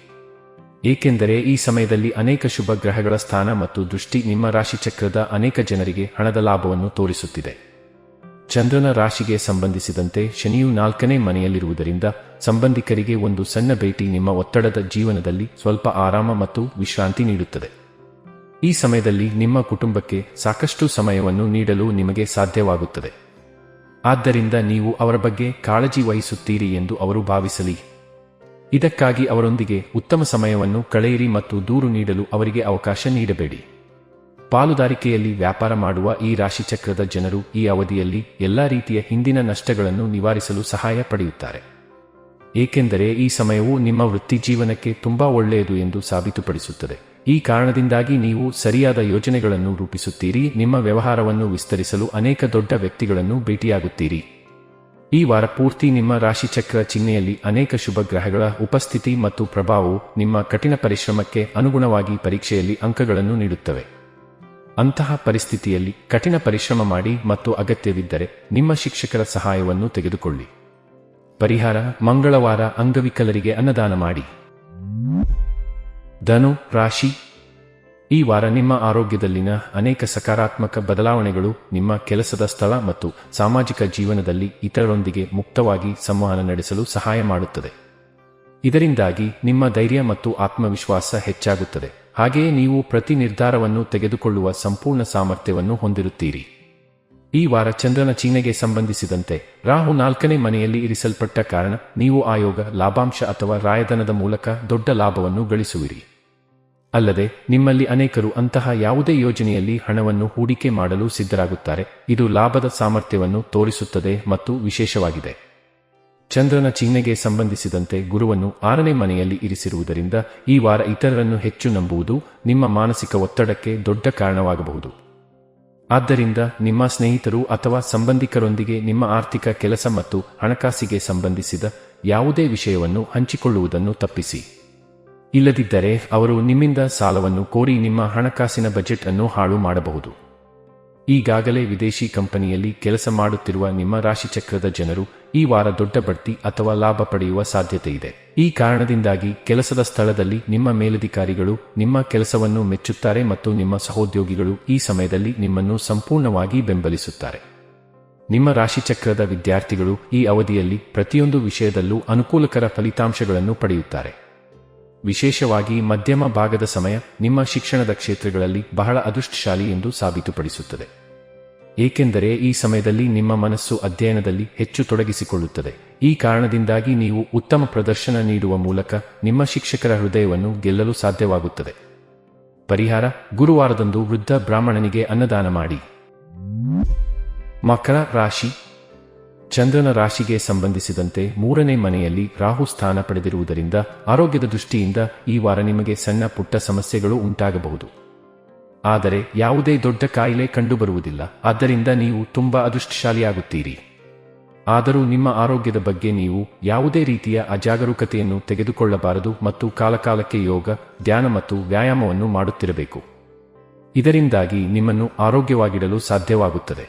ಏಕೆಂದರೆ ಈ ಸಮಯದಲ್ಲಿ ಅನೇಕ ಶುಭ ಗ್ರಹಗಳ ಸ್ಥಾನ ಮತ್ತು ದೃಷ್ಟಿ ನಿಮ್ಮ ರಾಶಿಚಕ್ರದ ಅನೇಕ ಜನರಿಗೆ ಹಣದ ಲಾಭವನ್ನು ತೋರಿಸುತ್ತಿದೆ. ಚಂದ್ರನ ರಾಶಿಗೆ ಸಂಬಂಧಿಸಿದಂತೆ ಶನಿಯು 4ನೇ ಮನೆಯಲ್ಲಿರುವುದರಿಂದ ಸಂಬಂಧಿಕರಿಗೆ ಒಂದು ಸಣ್ಣ ಭೇಟಿ ನಿಮ್ಮ ಒತ್ತಡದ ಜೀವನದಲ್ಲಿ ಸ್ವಲ್ಪ ಆರಾಮ ಮತ್ತು ವಿಶ್ರಾಂತಿ ನೀಡುತ್ತದೆ. ಈ ಸಮಯದಲ್ಲಿ ನಿಮ್ಮ ಕುಟುಂಬಕ್ಕೆ ಸಾಕಷ್ಟು ಸಮಯವನ್ನು ನೀಡಲು ನಿಮಗೆ ಸಾಧ್ಯವಾಗುತ್ತದೆ. ಆದ್ದರಿಂದ ನೀವು ಅವರ ಬಗ್ಗೆ ಕಾಳಜಿ ವಹಿಸುತ್ತೀರಿ ಎಂದು ಅವರು ಭಾವಿಸಲಿ. ಇದಕ್ಕಾಗಿ ಅವರೊಂದಿಗೆ ಉತ್ತಮ ಸಮಯವನ್ನು ಕಳೆಯಿರಿ ಮತ್ತು ದೂರು ನೀಡಲು ಅವರಿಗೆ ಅವಕಾಶ ನೀಡಬೇಡಿ. ಪಾಲುದಾರಿಕೆಯಲ್ಲಿ ವ್ಯಾಪಾರ ಮಾಡುವ ಈ ರಾಶಿಚಕ್ರದ ಜನರು ಈ ಅವಧಿಯಲ್ಲಿ ಎಲ್ಲಾ ರೀತಿಯ ಹಿಂದಿನ ನಷ್ಟಗಳನ್ನು ನಿವಾರಿಸಲು ಸಹಾಯ ಪಡೆಯುತ್ತಾರೆ. ಏಕೆಂದರೆ ಈ ಸಮಯವು ನಿಮ್ಮ ವೃತ್ತಿಜೀವನಕ್ಕೆ ತುಂಬಾ ಒಳ್ಳೆಯದು ಎಂದು ಸಾಬೀತುಪಡಿಸುತ್ತದೆ. ಈ ಕಾರಣದಿಂದಾಗಿ ನೀವು ಸರಿಯಾದ ಯೋಜನೆಗಳನ್ನು ರೂಪಿಸುತ್ತೀರಿ, ನಿಮ್ಮ ವ್ಯವಹಾರವನ್ನು ವಿಸ್ತರಿಸಲು ಅನೇಕ ದೊಡ್ಡ ವ್ಯಕ್ತಿಗಳನ್ನು ಭೇಟಿಯಾಗುತ್ತೀರಿ. ಈ ವಾರ ಪೂರ್ತಿ ನಿಮ್ಮ ರಾಶಿಚಕ್ರ ಚಿಹ್ನೆಯಲ್ಲಿ ಅನೇಕ ಶುಭ ಗ್ರಹಗಳ ಉಪಸ್ಥಿತಿ ಮತ್ತು ಪ್ರಭಾವವು ನಿಮ್ಮ ಕಠಿಣ ಪರಿಶ್ರಮಕ್ಕೆ ಅನುಗುಣವಾಗಿ ಪರೀಕ್ಷೆಯಲ್ಲಿ ಅಂಕಗಳನ್ನು ನೀಡುತ್ತವೆ. ಅಂತಹ ಪರಿಸ್ಥಿತಿಯಲ್ಲಿ ಕಠಿಣ ಪರಿಶ್ರಮ ಮಾಡಿ ಮತ್ತು ಅಗತ್ಯವಿದ್ದರೆ ನಿಮ್ಮ ಶಿಕ್ಷಕರ ಸಹಾಯವನ್ನು ತೆಗೆದುಕೊಳ್ಳಿ. ಪರಿಹಾರ: ಮಂಗಳವಾರ ಅಂಗವಿಕಲರಿಗೆ ಅನ್ನದಾನ ಮಾಡಿ. ಧನು ರಾಶಿ. ಈ ವಾರ ನಿಮ್ಮ ಆರೋಗ್ಯದಲ್ಲಿನ ಅನೇಕ ಸಕಾರಾತ್ಮಕ ಬದಲಾವಣೆಗಳು ನಿಮ್ಮ ಕೆಲಸದ ಸ್ಥಳ ಮತ್ತು ಸಾಮಾಜಿಕ ಜೀವನದಲ್ಲಿ ಇತರರೊಂದಿಗೆ ಮುಕ್ತವಾಗಿ ಸಂವಹನ ನಡೆಸಲು ಸಹಾಯ ಮಾಡುತ್ತದೆ. ಇದರಿಂದಾಗಿ ನಿಮ್ಮ ಧೈರ್ಯ ಮತ್ತು ಆತ್ಮವಿಶ್ವಾಸ ಹೆಚ್ಚಾಗುತ್ತದೆ. ಹಾಗೆಯೇ ನೀವು ಪ್ರತಿ ನಿರ್ಧಾರವನ್ನು ತೆಗೆದುಕೊಳ್ಳುವ ಸಂಪೂರ್ಣ ಸಾಮರ್ಥ್ಯವನ್ನು ಹೊಂದಿರುತ್ತೀರಿ. ಈ ವಾರ ಚಂದ್ರನ ಚಿಹ್ನೆಗೆ ಸಂಬಂಧಿಸಿದಂತೆ ರಾಹು 4ನೇ ಮನೆಯಲ್ಲಿ ಇರಿಸಲ್ಪಟ್ಟ ಕಾರಣ ನೀವು ಆಯೋಗ, ಲಾಭಾಂಶ ಅಥವಾ ರಾಯಧನದ ಮೂಲಕ ದೊಡ್ಡ ಲಾಭವನ್ನು ಗಳಿಸುವಿರಿ. ಅಲ್ಲದೆ ನಿಮ್ಮಲ್ಲಿ ಅನೇಕರು ಅಂತಹ ಯಾವುದೇ ಯೋಜನೆಯಲ್ಲಿ ಹಣವನ್ನು ಹೂಡಿಕೆ ಮಾಡಲು ಸಿದ್ಧರಾಗುತ್ತಾರೆ. ಇದು ಲಾಭದ ಸಾಮರ್ಥ್ಯವನ್ನು ತೋರಿಸುತ್ತದೆ ಮತ್ತು ವಿಶೇಷವಾಗಿದೆ. ಚಂದ್ರನ ಚಿಹ್ನೆಗೆ ಸಂಬಂಧಿಸಿದಂತೆ ಗುರುವನ್ನು 6ನೇ ಮನೆಯಲ್ಲಿ ಇರಿಸಿರುವುದರಿಂದ ಈ ವಾರ ಇತರರನ್ನು ಹೆಚ್ಚು ನಂಬುವುದು ನಿಮ್ಮ ಮಾನಸಿಕ ಒತ್ತಡಕ್ಕೆ ದೊಡ್ಡ ಕಾರಣವಾಗಬಹುದು. ಆದ್ದರಿಂದ ನಿಮ್ಮ ಸ್ನೇಹಿತರು ಅಥವಾ ಸಂಬಂಧಿಕರೊಂದಿಗೆ ನಿಮ್ಮ ಆರ್ಥಿಕ ಕೆಲಸ ಮತ್ತು ಹಣಕಾಸಿಗೆ ಸಂಬಂಧಿಸಿದ ಯಾವುದೇ ವಿಷಯವನ್ನು ಹಂಚಿಕೊಳ್ಳುವುದನ್ನು ತಪ್ಪಿಸಿ. ಇಲ್ಲದಿದ್ದರೆ ಅವರು ನಿಮ್ಮಿಂದ ಸಾಲವನ್ನು ಕೋರಿ ನಿಮ್ಮ ಹಣಕಾಸಿನ ಬಜೆಟ್ ಅನ್ನು ಹಾಳು ಮಾಡಬಹುದು. ಈಗಾಗಲೇ ವಿದೇಶಿ ಕಂಪನಿಯಲ್ಲಿ ಕೆಲಸ ಮಾಡುತ್ತಿರುವ ನಿಮ್ಮ ರಾಶಿಚಕ್ರದ ಜನರು ಈ ವಾರ ದೊಡ್ಡ ಬಡ್ತಿ ಅಥವಾ ಲಾಭ ಪಡೆಯುವ ಸಾಧ್ಯತೆಯಿದೆ. ಈ ಕಾರಣದಿಂದಾಗಿ ಕೆಲಸದ ಸ್ಥಳದಲ್ಲಿ ನಿಮ್ಮ ಮೇಲಧಿಕಾರಿಗಳು ನಿಮ್ಮ ಕೆಲಸವನ್ನು ಮೆಚ್ಚುತ್ತಾರೆ ಮತ್ತು ನಿಮ್ಮ ಸಹೋದ್ಯೋಗಿಗಳು ಈ ಸಮಯದಲ್ಲಿ ನಿಮ್ಮನ್ನು ಸಂಪೂರ್ಣವಾಗಿ ಬೆಂಬಲಿಸುತ್ತಾರೆ. ನಿಮ್ಮ ರಾಶಿಚಕ್ರದ ವಿದ್ಯಾರ್ಥಿಗಳು ಈ ಅವಧಿಯಲ್ಲಿ ಪ್ರತಿಯೊಂದು ವಿಷಯದಲ್ಲೂ ಅನುಕೂಲಕರ ಫಲಿತಾಂಶಗಳನ್ನು ಪಡೆಯುತ್ತಾರೆ. ವಿಶೇಷವಾಗಿ ಮಧ್ಯಮ ಭಾಗದ ಸಮಯ ನಿಮ್ಮ ಶಿಕ್ಷಣದ ಕ್ಷೇತ್ರಗಳಲ್ಲಿ ಬಹಳ ಅದೃಷ್ಟಶಾಲಿ ಎಂದು ಸಾಬೀತುಪಡಿಸುತ್ತದೆ. ಏಕೆಂದರೆ ಈ ಸಮಯದಲ್ಲಿ ನಿಮ್ಮ ಮನಸ್ಸು ಅಧ್ಯಯನದಲ್ಲಿ ಹೆಚ್ಚು ತೊಡಗಿಸಿಕೊಳ್ಳುತ್ತದೆ. ಈ ಕಾರಣದಿಂದಾಗಿ ನೀವು ಉತ್ತಮ ಪ್ರದರ್ಶನ ನೀಡುವ ಮೂಲಕ ನಿಮ್ಮ ಶಿಕ್ಷಕರ ಹೃದಯವನ್ನು ಗೆಲ್ಲಲು ಸಾಧ್ಯವಾಗುತ್ತದೆ. ಪರಿಹಾರ: ಗುರುವಾರದಂದು ವೃದ್ಧ ಬ್ರಾಹ್ಮಣನಿಗೆ ಅನ್ನದಾನ ಮಾಡಿ. ಮಕರ ರಾಶಿ. ಚಂದ್ರನ ರಾಶಿಗೆ ಸಂಬಂಧಿಸಿದಂತೆ 3ನೇ ಮನೆಯಲ್ಲಿ ರಾಹು ಸ್ಥಾನ ಪಡೆದಿರುವುದರಿಂದ ಆರೋಗ್ಯದ ದೃಷ್ಟಿಯಿಂದ ಈ ವಾರ ನಿಮಗೆ ಸಣ್ಣ ಪುಟ್ಟ ಸಮಸ್ಯೆಗಳು ಉಂಟಾಗಬಹುದು. ಆದರೆ ಯಾವುದೇ ದೊಡ್ಡ ಕಾಯಿಲೆ ಕಂಡುಬರುವುದಿಲ್ಲ. ಆದ್ದರಿಂದ ನೀವು ತುಂಬಾ ಅದೃಷ್ಟಶಾಲಿಯಾಗುತ್ತೀರಿ. ಆದರೂ ನಿಮ್ಮ ಆರೋಗ್ಯದ ಬಗ್ಗೆ ನೀವು ಯಾವುದೇ ರೀತಿಯ ಅಜಾಗರೂಕತೆಯನ್ನು ತೆಗೆದುಕೊಳ್ಳಬಾರದು ಮತ್ತು ಕಾಲಕಾಲಕ್ಕೆ ಯೋಗ, ಧ್ಯಾನ ಮತ್ತು ವ್ಯಾಯಾಮವನ್ನು ಮಾಡುತ್ತಿರಬೇಕು. ಇದರಿಂದಾಗಿ ನಿಮ್ಮನ್ನು ಆರೋಗ್ಯವಾಗಿಡಲು ಸಾಧ್ಯವಾಗುತ್ತದೆ.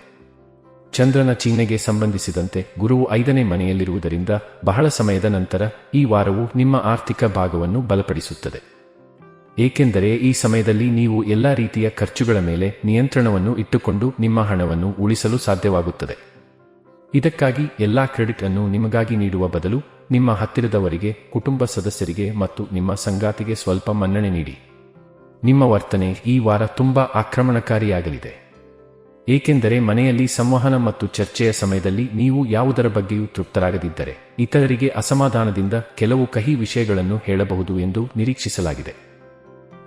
ಚಂದ್ರನ ಚಿಹ್ನೆಗೆ ಸಂಬಂಧಿಸಿದಂತೆ ಗುರುವು 5ನೇ ಮನೆಯಲ್ಲಿರುವುದರಿಂದ ಬಹಳ ಸಮಯದ ನಂತರ ಈ ವಾರವು ನಿಮ್ಮ ಆರ್ಥಿಕ ಭಾಗವನ್ನು ಬಲಪಡಿಸುತ್ತದೆ. ಏಕೆಂದರೆ ಈ ಸಮಯದಲ್ಲಿ ನೀವು ಎಲ್ಲಾ ರೀತಿಯ ಖರ್ಚುಗಳ ಮೇಲೆ ನಿಯಂತ್ರಣವನ್ನು ಇಟ್ಟುಕೊಂಡು ನಿಮ್ಮ ಹಣವನ್ನು ಉಳಿಸಲು ಸಾಧ್ಯವಾಗುತ್ತದೆ. ಇದಕ್ಕಾಗಿ ಎಲ್ಲಾ ಕ್ರೆಡಿಟ್ ಅನ್ನು ನಿಮಗಾಗಿ ನೀಡುವ ಬದಲು ನಿಮ್ಮ ಹತ್ತಿರದವರಿಗೆ, ಕುಟುಂಬ ಸದಸ್ಯರಿಗೆ ಮತ್ತು ನಿಮ್ಮ ಸಂಗಾತಿಗೆ ಸ್ವಲ್ಪ ಮನ್ನಣೆ ನೀಡಿ. ನಿಮ್ಮ ವರ್ತನೆ ಈ ವಾರ ತುಂಬಾ ಆಕ್ರಮಣಕಾರಿಯಾಗಲಿದೆ. ಏಕೆಂದರೆ ಮನೆಯಲ್ಲಿ ಸಂವಹನ ಮತ್ತು ಚರ್ಚೆಯ ಸಮಯದಲ್ಲಿ ನೀವು ಯಾವುದರ ಬಗ್ಗೆಯೂ ತೃಪ್ತರಾಗದಿದ್ದರೆ ಇತರರಿಗೆ ಅಸಮಾಧಾನದಿಂದ ಕೆಲವು ಕಹಿ ವಿಷಯಗಳನ್ನು ಹೇಳಬಹುದು ಎಂದು ನಿರೀಕ್ಷಿಸಲಾಗಿದೆ.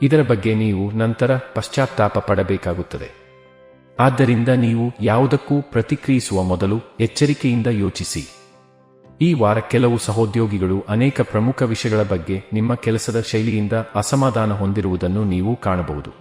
ಇದರ ಬಗ್ಗೆ ನೀವು ನಂತರ ಪಶ್ಚಾತ್ತಾಪ ಪಡಬೇಕಾಗುತ್ತದೆ. ಆದ್ದರಿಂದ ನೀವು ಯಾವುದಕ್ಕೂ ಪ್ರತಿಕ್ರಿಯಿಸುವ ಮೊದಲು ಎಚ್ಚರಿಕೆಯಿಂದ ಯೋಚಿಸಿ. ಈ ವಾರ ಕೆಲವು ಸಹೋದ್ಯೋಗಿಗಳು ಅನೇಕ ಪ್ರಮುಖ ವಿಷಯಗಳ ಬಗ್ಗೆ ನಿಮ್ಮ ಕೆಲಸದ ಶೈಲಿಯಿಂದ ಅಸಮಾಧಾನ ಹೊಂದಿರುವುದನ್ನು ನೀವು ಕಾಣಬಹುದು.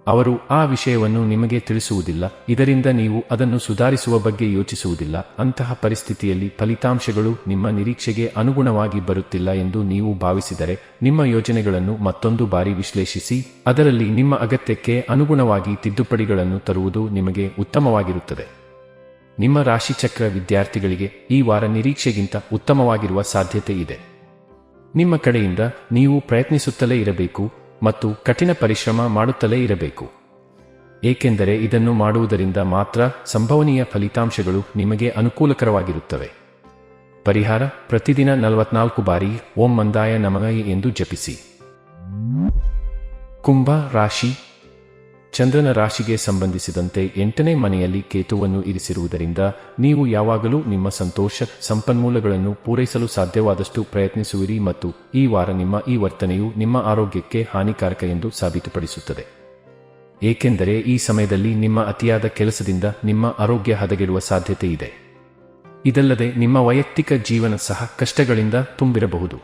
ಅವರು ಆ ವಿಷಯವನ್ನು ನಿಮಗೆ ತಿಳಿಸುವುದಿಲ್ಲ, ಇದರಿಂದ ನೀವು ಅದನ್ನು ಸುಧಾರಿಸುವ ಬಗ್ಗೆ ಯೋಚಿಸುವುದಿಲ್ಲ. ಅಂತಹ ಪರಿಸ್ಥಿತಿಯಲ್ಲಿ ಫಲಿತಾಂಶಗಳು ನಿಮ್ಮ ನಿರೀಕ್ಷೆಗೆ ಅನುಗುಣವಾಗಿ ಬರುತ್ತಿಲ್ಲ ಎಂದು ನೀವು ಭಾವಿಸಿದರೆ ನಿಮ್ಮ ಯೋಜನೆಗಳನ್ನು ಮತ್ತೊಂದು ಬಾರಿ ವಿಶ್ಲೇಷಿಸಿ ಅದರಲ್ಲಿ ನಿಮ್ಮ ಅಗತ್ಯಕ್ಕೆ ಅನುಗುಣವಾಗಿ ತಿದ್ದುಪಡಿಗಳನ್ನು ತರುವುದು ನಿಮಗೆ ಉತ್ತಮವಾಗಿರುತ್ತದೆ. ನಿಮ್ಮ ರಾಶಿಚಕ್ರ ವಿದ್ಯಾರ್ಥಿಗಳಿಗೆ ಈ ವಾರ ನಿರೀಕ್ಷೆಗಿಂತ ಉತ್ತಮವಾಗಿರುವ ಸಾಧ್ಯತೆ ಇದೆ. ನಿಮ್ಮ ಕಡೆಯಿಂದ ನೀವು ಪ್ರಯತ್ನಿಸುತ್ತಲೇ ಇರಬೇಕು ಮತ್ತು ಕಠಿಣ ಪರಿಶ್ರಮ ಮಾಡುತ್ತಲೇ ಇರಬೇಕು. ಏಕೆಂದರೆ ಇದನ್ನು ಮಾಡುವುದರಿಂದ ಮಾತ್ರ ಸಂಭವನೀಯ ಫಲಿತಾಂಶಗಳು ನಿಮಗೆ ಅನುಕೂಲಕರವಾಗಿರುತ್ತವೆ. ಪರಿಹಾರ: ಪ್ರತಿದಿನ 44 ಬಾರಿ ಓಂ ಮಂದಾಯ ನಮಃ ಎಂದು ಜಪಿಸಿ. ಕುಂಭ ರಾಶಿ. ಚಂದ್ರನ ರಾಶಿಗೆ ಸಂಬಂಧಿಸಿದಂತೆ 8ನೇ ಮನೆಯಲ್ಲಿ ಕೇತುವನ್ನು ಇರಿಸಿರುವುದರಿಂದ ನೀವು ಯಾವಾಗಲೂ ನಿಮ್ಮ ಸಂತೋಷ ಸಂಪನ್ಮೂಲಗಳನ್ನು ಪೂರೈಸಲು ಸಾಧ್ಯವಾದಷ್ಟು ಪ್ರಯತ್ನಿಸುವಿರಿ ಮತ್ತು ಈ ವಾರ ನಿಮ್ಮ ಈ ವರ್ತನೆಯು ನಿಮ್ಮ ಆರೋಗ್ಯಕ್ಕೆ ಹಾನಿಕಾರಕ ಎಂದು ಸಾಬೀತುಪಡಿಸುತ್ತದೆ. ಏಕೆಂದರೆ ಈ ಸಮಯದಲ್ಲಿ ನಿಮ್ಮ ಅತಿಯಾದ ಕೆಲಸದಿಂದ ನಿಮ್ಮ ಆರೋಗ್ಯ ಹದಗೆಡುವ ಸಾಧ್ಯತೆ ಇದೆ. ಇದಲ್ಲದೆ ನಿಮ್ಮ ವೈಯಕ್ತಿಕ ಜೀವನ ಸಹ ಕಷ್ಟಗಳಿಂದ ತುಂಬಿರಬಹುದು.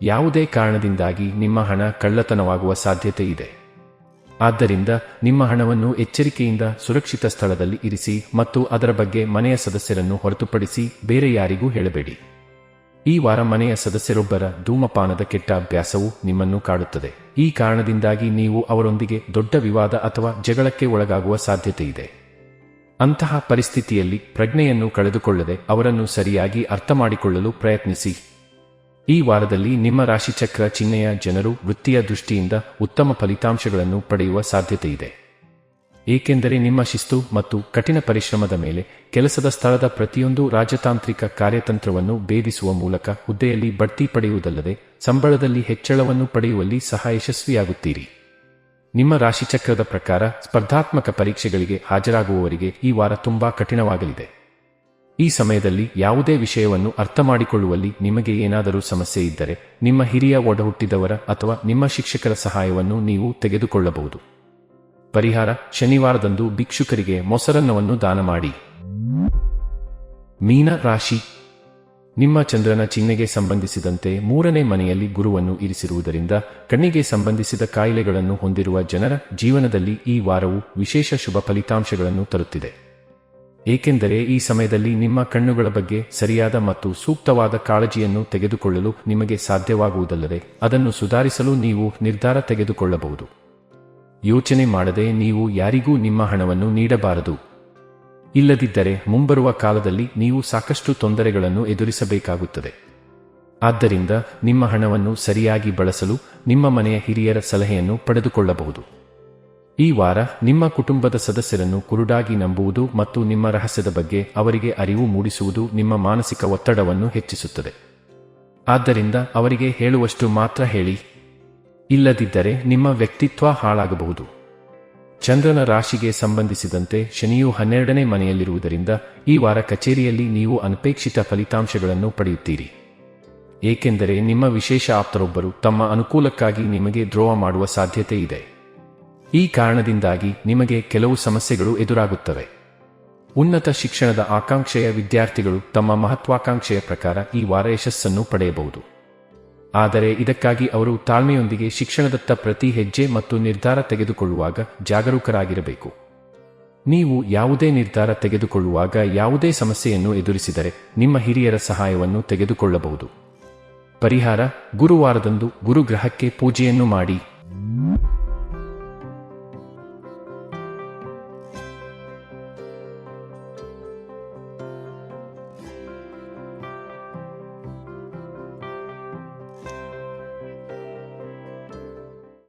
ಯಾವುದೇ ಕಾರಣದಿಂದಾಗಿ ನಿಮ್ಮ ಹಣ ಕಳ್ಳತನವಾಗುವ ಸಾಧ್ಯತೆ ಇದೆ. ಆದ್ದರಿಂದ ನಿಮ್ಮ ಹಣವನ್ನು ಎಚ್ಚರಿಕೆಯಿಂದ ಸುರಕ್ಷಿತ ಸ್ಥಳದಲ್ಲಿ ಇರಿಸಿ ಮತ್ತು ಅದರ ಬಗ್ಗೆ ಮನೆಯ ಸದಸ್ಯರನ್ನು ಹೊರತುಪಡಿಸಿ ಬೇರೆ ಯಾರಿಗೂ ಹೇಳಬೇಡಿ. ಈ ವಾರ ಮನೆಯ ಸದಸ್ಯರೊಬ್ಬರ ಧೂಮಪಾನದ ಕೆಟ್ಟ ಅಭ್ಯಾಸವು ನಿಮ್ಮನ್ನು ಕಾಡುತ್ತದೆ. ಈ ಕಾರಣದಿಂದಾಗಿ ನೀವು ಅವರೊಂದಿಗೆ ದೊಡ್ಡ ವಿವಾದ ಅಥವಾ ಜಗಳಕ್ಕೆ ಒಳಗಾಗುವ ಸಾಧ್ಯತೆ ಇದೆ. ಅಂತಹ ಪರಿಸ್ಥಿತಿಯಲ್ಲಿ ಪ್ರಜ್ಞೆಯನ್ನು ಕಳೆದುಕೊಳ್ಳದೆ ಅವರನ್ನು ಸರಿಯಾಗಿ ಅರ್ಥಮಾಡಿಕೊಳ್ಳಲು ಪ್ರಯತ್ನಿಸಿ. ಈ ವಾರದಲ್ಲಿ ನಿಮ್ಮ ರಾಶಿಚಕ್ರ ಚಿಹ್ನೆಯ ಜನರು ವೃತ್ತಿಯ ದೃಷ್ಟಿಯಿಂದ ಉತ್ತಮ ಫಲಿತಾಂಶಗಳನ್ನು ಪಡೆಯುವ ಸಾಧ್ಯತೆ ಇದೆ. ಏಕೆಂದರೆ ನಿಮ್ಮ ಶಿಸ್ತು ಮತ್ತು ಕಠಿಣ ಪರಿಶ್ರಮದ ಮೇಲೆ ಕೆಲಸದ ಸ್ಥಳದ ಪ್ರತಿಯೊಂದು ರಾಜತಾಂತ್ರಿಕ ಕಾರ್ಯತಂತ್ರವನ್ನು ಭೇದಿಸುವ ಮೂಲಕ ಹುದ್ದೆಯಲ್ಲಿ ಬಡ್ತಿ ಪಡೆಯುವುದಲ್ಲದೆ ಸಂಬಳದಲ್ಲಿ ಹೆಚ್ಚಳವನ್ನು ಪಡೆಯುವಲ್ಲಿ ಸಹ ಯಶಸ್ವಿಯಾಗುತ್ತೀರಿ. ನಿಮ್ಮ ರಾಶಿಚಕ್ರದ ಪ್ರಕಾರ ಸ್ಪರ್ಧಾತ್ಮಕ ಪರೀಕ್ಷೆಗಳಿಗೆ ಹಾಜರಾಗುವವರಿಗೆ ಈ ವಾರ ತುಂಬಾ ಕಠಿಣವಾಗಲಿದೆ. ಈ ಸಮಯದಲ್ಲಿ ಯಾವುದೇ ವಿಷಯವನ್ನು ಅರ್ಥಮಾಡಿಕೊಳ್ಳುವಲ್ಲಿ ನಿಮಗೆ ಏನಾದರೂ ಸಮಸ್ಯೆ ಇದ್ದರೆ ನಿಮ್ಮ ಹಿರಿಯ ಒಡಹುಟ್ಟಿದವರ ಅಥವಾ ನಿಮ್ಮ ಶಿಕ್ಷಕರ ಸಹಾಯವನ್ನು ನೀವು ತೆಗೆದುಕೊಳ್ಳಬಹುದು. ಪರಿಹಾರ: ಶನಿವಾರದಂದು ಭಿಕ್ಷುಕರಿಗೆ ಮೊಸರನ್ನವನ್ನು ದಾನ ಮಾಡಿ. ಮೀನ ರಾಶಿ. ನಿಮ್ಮ ಚಂದ್ರನ ಚಿಹ್ನೆಗೆ ಸಂಬಂಧಿಸಿದಂತೆ 3ನೇ ಮನೆಯಲ್ಲಿ ಗುರುವನ್ನು ಇರಿಸಿರುವುದರಿಂದ ಕಣ್ಣಿಗೆ ಸಂಬಂಧಿಸಿದ ಕಾಯಿಲೆಗಳನ್ನು ಹೊಂದಿರುವ ಜನರ ಜೀವನದಲ್ಲಿ ಈ ವಾರವು ವಿಶೇಷ ಶುಭ ಫಲಿತಾಂಶಗಳನ್ನು ತರುತ್ತಿದೆ. ಏಕೆಂದರೆ ಈ ಸಮಯದಲ್ಲಿ ನಿಮ್ಮ ಕಣ್ಣುಗಳ ಬಗ್ಗೆ ಸರಿಯಾದ ಮತ್ತು ಸೂಕ್ತವಾದ ಕಾಳಜಿಯನ್ನು ತೆಗೆದುಕೊಳ್ಳಲು ನಿಮಗೆ ಸಾಧ್ಯವಾಗುವುದಲ್ಲದೆ ಅದನ್ನು ಸುಧಾರಿಸಲು ನೀವು ನಿರ್ಧಾರ ತೆಗೆದುಕೊಳ್ಳಬಹುದು. ಯೋಚನೆ ಮಾಡದೆ ನೀವು ಯಾರಿಗೂ ನಿಮ್ಮ ಹಣವನ್ನು ನೀಡಬಾರದು. ಇಲ್ಲದಿದ್ದರೆ ಮುಂಬರುವ ಕಾಲದಲ್ಲಿ ನೀವು ಸಾಕಷ್ಟು ತೊಂದರೆಗಳನ್ನು ಎದುರಿಸಬೇಕಾಗುತ್ತದೆ. ಆದ್ದರಿಂದ ನಿಮ್ಮ ಹಣವನ್ನು ಸರಿಯಾಗಿ ಬಳಸಲು ನಿಮ್ಮ ಮನೆಯ ಹಿರಿಯರ ಸಲಹೆಯನ್ನು ಪಡೆದುಕೊಳ್ಳಬಹುದು. ಈ ವಾರ ನಿಮ್ಮ ಕುಟುಂಬದ ಸದಸ್ಯರನ್ನು ಕುರುಡಾಗಿ ನಂಬುವುದು ಮತ್ತು ನಿಮ್ಮ ರಹಸ್ಯದ ಬಗ್ಗೆ ಅವರಿಗೆ ಅರಿವು ಮೂಡಿಸುವುದು ನಿಮ್ಮ ಮಾನಸಿಕ ಒತ್ತಡವನ್ನು ಹೆಚ್ಚಿಸುತ್ತದೆ. ಆದ್ದರಿಂದ ಅವರಿಗೆ ಹೇಳುವಷ್ಟು ಮಾತ್ರ ಹೇಳಿ, ಇಲ್ಲದಿದ್ದರೆ ನಿಮ್ಮ ವ್ಯಕ್ತಿತ್ವ ಹಾಳಾಗಬಹುದು. ಚಂದ್ರನ ರಾಶಿಗೆ ಸಂಬಂಧಿಸಿದಂತೆ ಶನಿಯು 12ನೇ ಮನೆಯಲ್ಲಿರುವುದರಿಂದ ಈ ವಾರ ಕಚೇರಿಯಲ್ಲಿ ನೀವು ಅನಪೇಕ್ಷಿತ ಫಲಿತಾಂಶಗಳನ್ನು ಪಡೆಯುತ್ತೀರಿ. ಏಕೆಂದರೆ ನಿಮ್ಮ ವಿಶೇಷ ಆಪ್ತರೊಬ್ಬರು ತಮ್ಮ ಅನುಕೂಲಕ್ಕಾಗಿ ನಿಮಗೆ ದ್ರೋಹ ಮಾಡುವ ಸಾಧ್ಯತೆ ಇದೆ. ಈ ಕಾರಣದಿಂದಾಗಿ ನಿಮಗೆ ಕೆಲವು ಸಮಸ್ಯೆಗಳು ಎದುರಾಗುತ್ತವೆ. ಉನ್ನತ ಶಿಕ್ಷಣದ ಆಕಾಂಕ್ಷೆಯ ವಿದ್ಯಾರ್ಥಿಗಳು ತಮ್ಮ ಮಹತ್ವಾಕಾಂಕ್ಷೆಯ ಪ್ರಕಾರ ಈ ವಾರ ಯಶಸ್ಸನ್ನು ಪಡೆಯಬಹುದು. ಆದರೆ ಇದಕ್ಕಾಗಿ ಅವರು ತಾಳ್ಮೆಯೊಂದಿಗೆ ಶಿಕ್ಷಣದತ್ತ ಪ್ರತಿ ಹೆಜ್ಜೆ ಮತ್ತು ನಿರ್ಧಾರ ತೆಗೆದುಕೊಳ್ಳುವಾಗ ಜಾಗರೂಕರಾಗಿರಬೇಕು. ನೀವು ಯಾವುದೇ ನಿರ್ಧಾರ ತೆಗೆದುಕೊಳ್ಳುವಾಗ ಯಾವುದೇ ಸಮಸ್ಯೆಯನ್ನು ಎದುರಿಸಿದರೆ ನಿಮ್ಮ ಹಿರಿಯರ ಸಹಾಯವನ್ನು ತೆಗೆದುಕೊಳ್ಳಬಹುದು. ಪರಿಹಾರ: ಗುರುವಾರದಂದು ಗುರುಗ್ರಹಕ್ಕೆ ಪೂಜೆಯನ್ನು ಮಾಡಿ.